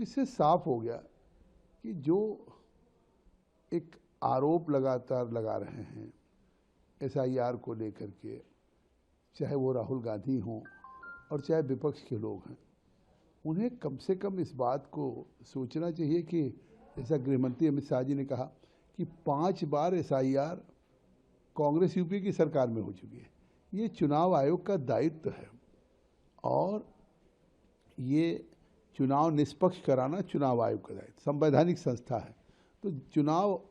तो इससे साफ हो गया कि जो एक आरोप लगातार लगा रहे हैं एसआईआर को लेकर के, चाहे वो राहुल गांधी हों और चाहे विपक्ष के लोग हैं, उन्हें कम से कम इस बात को सोचना चाहिए कि जैसा गृहमंत्री अमित शाह जी ने कहा कि 5 बार एसआईआर कांग्रेस यूपी की सरकार में हो चुकी है। ये चुनाव आयोग का दायित्व है और ये चुनाव निष्पक्ष कराना चुनाव आयोग का दायित्व, संवैधानिक संस्था है। तो चुनाव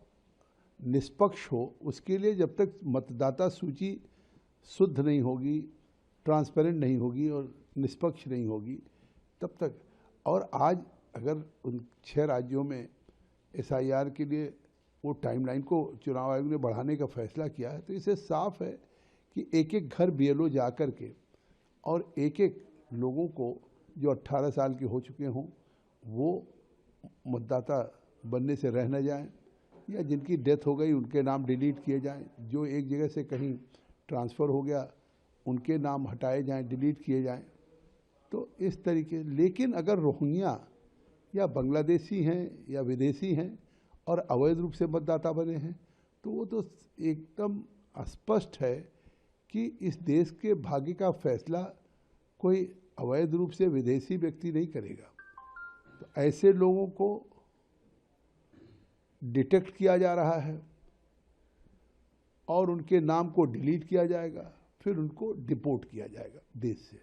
निष्पक्ष हो उसके लिए जब तक मतदाता सूची शुद्ध नहीं होगी, ट्रांसपेरेंट नहीं होगी और निष्पक्ष नहीं होगी तब तक। और आज अगर उन 6 राज्यों में एसआईआर के लिए वो टाइमलाइन को चुनाव आयोग ने बढ़ाने का फैसला किया है, तो इससे साफ है कि एक एक घर बीएलओ जा कर के और एक एक लोगों को जो 18 साल के हो चुके हों वो मतदाता बनने से रह न जाएं, या जिनकी डेथ हो गई उनके नाम डिलीट किए जाएं, जो एक जगह से कहीं ट्रांसफ़र हो गया उनके नाम हटाए जाएं, डिलीट किए जाएं। तो इस तरीके, लेकिन अगर रोहिंग्या या बांग्लादेशी हैं या विदेशी हैं और अवैध रूप से मतदाता बने हैं तो वो तो एकदम स्पष्ट है कि इस देश के भाग्य का फैसला कोई अवैध रूप से विदेशी व्यक्ति नहीं करेगा। तो ऐसे लोगों को डिटेक्ट किया जा रहा है और उनके नाम को डिलीट किया जाएगा, फिर उनको डिपोर्ट किया जाएगा देश से।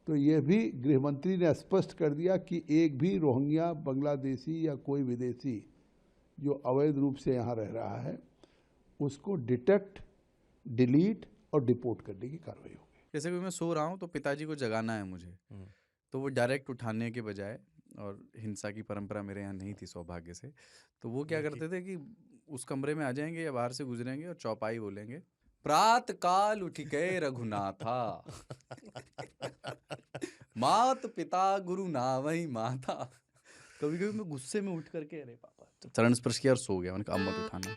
तो यह भी गृहमंत्री ने स्पष्ट कर दिया कि एक भी रोहिंग्या, बांग्लादेशी या कोई विदेशी जो अवैध रूप से यहाँ रह रहा है उसको डिटेक्ट, डिलीट और डिपोर्ट करने की कार्रवाई होगी। जैसे कि मैं सो रहा हूँ तो पिताजी को जगाना है मुझे, तो वो डायरेक्ट उठाने के बजाय, और हिंसा की परंपरा मेरे यहाँ नहीं थी सौभाग्य से, तो वो क्या करते थे कि उस कमरे में आ जाएंगे या बाहर से गुजरेंगे और चौपाई बोलेंगे, प्रात काल उठ के रघुनाथा मात पिता गुरु नावई माता। कभी कभी मैं गुस्से में उठ करके अरे पापा, तो चरण स्पर्श किया और सो गया। मैंने कहा अब मत उठाना।